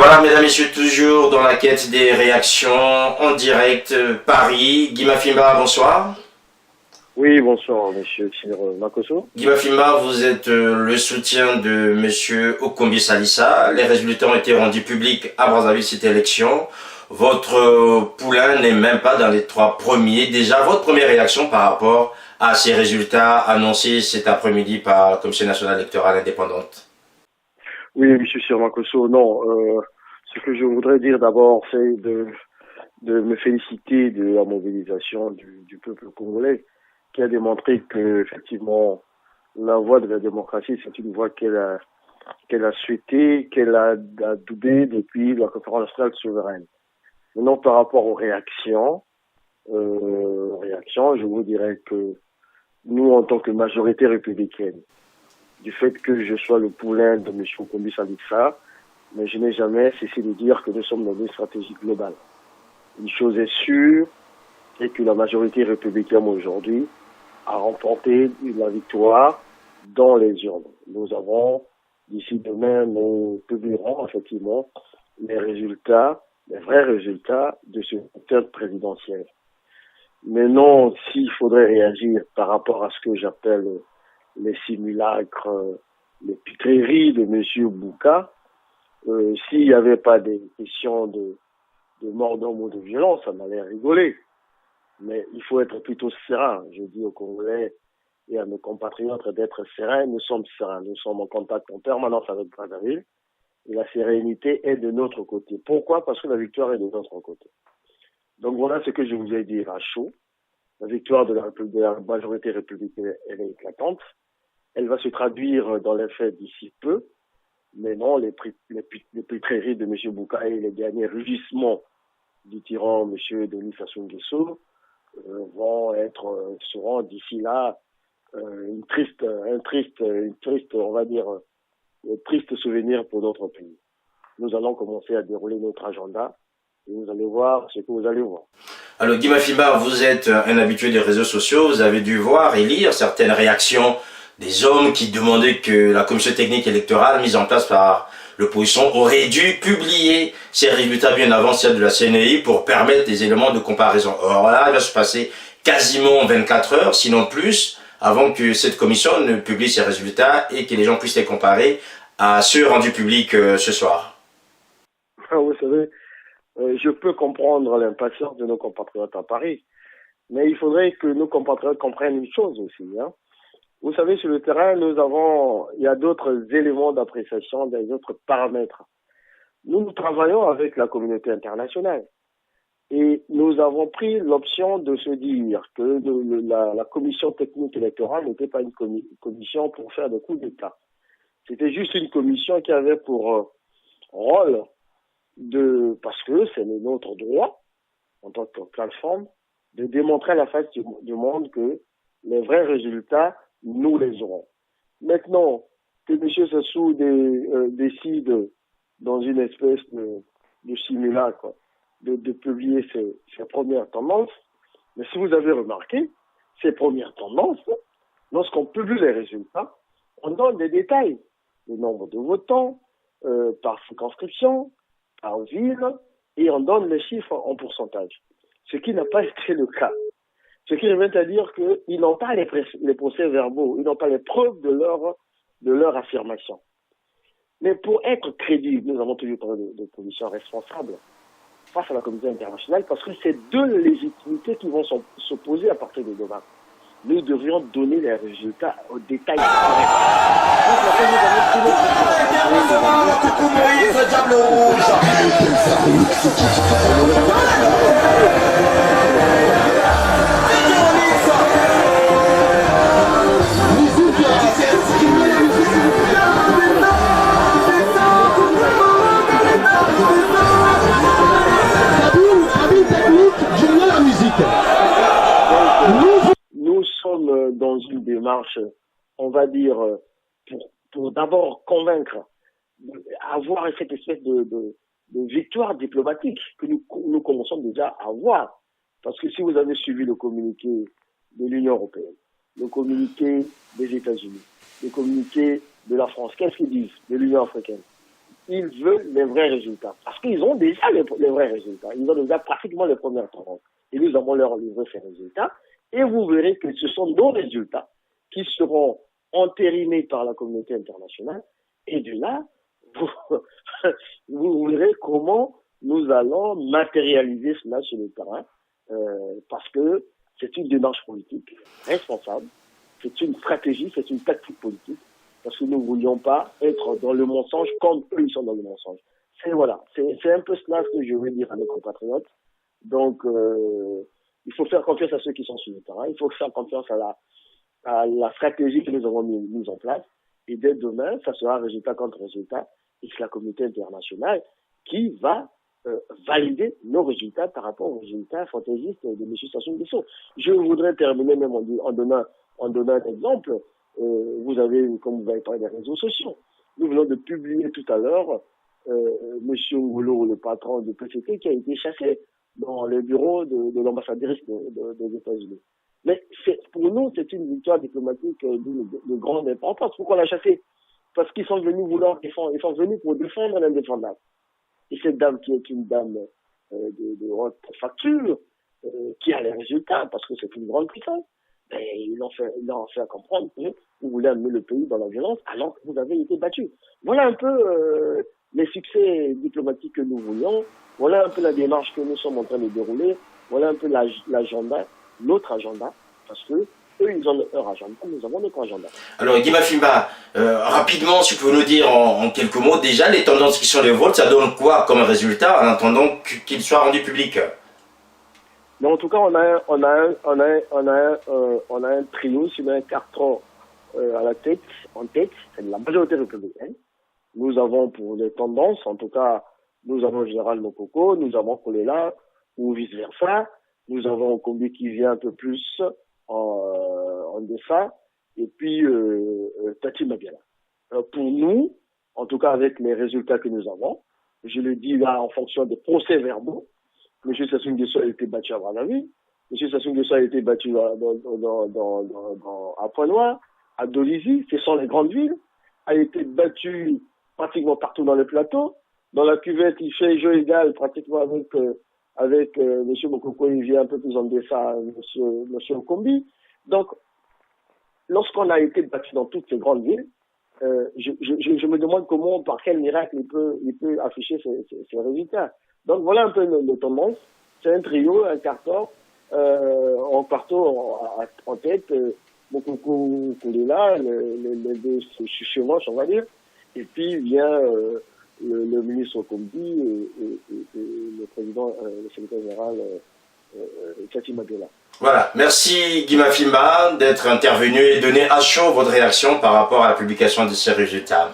Voilà, mesdames, messieurs, toujours dans la quête des réactions en direct Paris. Guy Mafimba, bonsoir. Oui, bonsoir, monsieur Sir Makosso. Guy Mafimba, vous êtes le soutien de monsieur Okombi Salissa. Les résultats ont été rendus publics à Brazzaville cette élection. Votre poulain n'est même pas dans les 3 premiers. Déjà, votre première réaction par rapport à ces résultats annoncés cet après-midi par la Commission nationale électorale indépendante? Oui, monsieur Sir Makosso, non. Ce que je voudrais dire d'abord, c'est de me féliciter de la mobilisation du peuple congolais, qui a démontré que, effectivement, la voie de la démocratie, c'est une voie qu'elle a souhaité, qu'elle a adoubée depuis la conférence nationale souveraine. Maintenant, par rapport aux réactions, je vous dirais que nous, en tant que majorité républicaine, du fait que je sois le poulain de M. Okombi Salissa, mais je n'ai jamais cessé de dire que nous sommes dans une stratégie globale. Une chose est sûre, c'est que la majorité républicaine aujourd'hui a remporté la victoire dans les urnes. Nous avons, d'ici demain, nous publierons effectivement les résultats, les vrais résultats de ce scrutin présidentiel. Mais non, s'il faudrait réagir par rapport à ce que j'appelle les simulacres, les pitreries de M. Bouka, s'il n'y avait pas des questions de mort d'homme ou de violence, ça m'allait rigoler. Mais il faut être plutôt serein. Je dis aux Congolais et à nos compatriotes d'être sereins. Nous sommes sereins. Nous sommes en contact en permanence avec Brazzaville. Et la sérénité est de notre côté. Pourquoi? Parce que la victoire est de notre côté. Donc voilà ce que je vous ai dit à chaud. La victoire de la majorité républicaine, elle est éclatante. Elle va se traduire dans les faits d'ici peu. Mais non, les pitreries de M. Bouka et les derniers rugissements du tyran M. Denis Sassou Nguesso seront d'ici là un triste, on va dire, un triste souvenir pour notre pays. Nous allons commencer à dérouler notre agenda et vous allez voir ce que vous allez voir. Alors Guy Mafimba, vous êtes un habitué des réseaux sociaux, vous avez dû voir et lire certaines réactions des hommes qui demandaient que la commission technique électorale mise en place par l'opposition aurait dû publier ses résultats bien avant celle de la CNI pour permettre des éléments de comparaison. Or là, il va se passer quasiment 24 heures, sinon plus, avant que cette commission ne publie ses résultats et que les gens puissent les comparer à ceux rendus publics ce soir. Vous savez, je peux comprendre l'impatience de nos compatriotes à Paris, mais il faudrait que nos compatriotes comprennent une chose aussi. Vous savez, sur le terrain, il y a d'autres éléments d'appréciation, des autres paramètres. Nous travaillons avec la communauté internationale. Et nous avons pris l'option de se dire que la commission technique électorale n'était pas une commission pour faire des coups d'État. C'était juste une commission qui avait pour rôle parce que c'est notre droit, en tant que plateforme, de démontrer à la face du monde que les vrais résultats, nous les aurons. Maintenant, que M. Sassou décide, dans une espèce de simulacre, de publier ses premières tendances, mais si vous avez remarqué, ces premières tendances, lorsqu'on publie les résultats, on donne des détails. Le nombre de votants, par circonscription, par ville, et on donne les chiffres en pourcentage. Ce qui n'a pas été le cas. Ce qui revient à dire qu'ils n'ont pas les procès-verbaux, ils n'ont pas les preuves de leur affirmation. Mais pour être crédible, nous avons toujours parlé de positions responsables face à la communauté internationale, parce que c'est deux légitimités qui vont s'opposer à partir de demain. Nous devrions donner les résultats au détail. Nous sommes dans une démarche, on va dire, pour d'abord convaincre, avoir cette espèce de victoire diplomatique que nous commençons déjà à avoir. Parce que si vous avez suivi le communiqué de l'Union européenne, le communiqué des États-Unis, le communiqué de la France, qu'est-ce qu'ils disent de l'Union africaine? ils veulent les vrais résultats. Parce qu'ils ont déjà les vrais résultats. Ils ont déjà pratiquement les premières tendances. Et nous avons leur livré ces résultats. Et vous verrez que ce sont nos résultats qui seront entérinés par la communauté internationale. Et de là, vous verrez comment nous allons matérialiser cela sur le terrain. Parce que c'est une démarche politique responsable. C'est une stratégie, c'est une tactique politique. Parce que nous ne voulions pas être dans le mensonge comme eux, ils sont dans le mensonge. C'est un peu cela que je veux dire à nos compatriotes. Donc, il faut faire confiance à ceux qui sont sur le terrain. Il faut faire confiance à la stratégie que nous avons mise en place. Et dès demain, ça sera résultat contre résultat. Et c'est la communauté internationale qui va valider nos résultats par rapport aux résultats fantaisistes de M. Sassou Nguesso. Je voudrais terminer même en donnant un exemple. Vous avez, comme vous avez parlé des réseaux sociaux, nous venons de publier tout à l'heure M. Ngolo, le patron du PCT, qui a été chassé dans le bureau de l'ambassadrice des États-Unis. Mais pour nous, c'est une victoire diplomatique de grande importance. Pourquoi on l'a chassé? Parce qu'ils sont venus vouloir défendre, ils sont venus pour défendre l'indéfendable. Et cette dame qui est une dame de haute facture, qui a les résultats, parce que c'est une grande puissance, ils l'ont fait comprendre que vous voulez amener le pays dans la violence alors que vous avez été battu. Voilà un peu les succès diplomatiques que nous voulions. Voilà un peu la démarche que nous sommes en train de dérouler. Voilà un peu l'agenda, notre agenda, parce que eux, ils ont leur agenda, nous avons notre agenda. Alors, Guy Mafimba, rapidement, si vous pouvez nous dire en quelques mots, déjà, les tendances qui sont les vôtres, ça donne quoi comme résultat en attendant qu'ils soient rendus publics? Mais en tout cas, on a un trio sur un carton en tête, c'est la majorité républicaine. Nous avons pour les tendances, en tout cas, nous avons Général Mokoko, nous avons Kolela, ou vice-versa. Nous avons Kombi qui vient un peu plus en dessin, et puis Tati Mabiala. Pour nous, en tout cas avec les résultats que nous avons, je le dis là en fonction des procès-verbaux, M. Sassou Nguesso a été battu à Brazzaville, M. Sassou Nguesso a été battu à Pointe-Noire, à Dolisie, ce sont les grandes villes, a été battu pratiquement partout dans le plateau. Dans la cuvette, il fait jeu égal pratiquement avec M. Mokoko, il vient un peu plus en dessin, M. Kombi. Donc, lorsqu'on a été battu dans toutes ces grandes villes, je me demande comment, par quel miracle il peut afficher ces résultats. Donc voilà un peu nos tendances. C'est un trio, un carton, en tête, Mokoko Kolela, les deux chevauches, on va dire, et puis vient le ministre Kombi et le président, le secrétaire général Tati Mabiala. Voilà, merci Guy Mafimba d'être intervenu et donner à chaud votre réaction par rapport à la publication de ces résultats.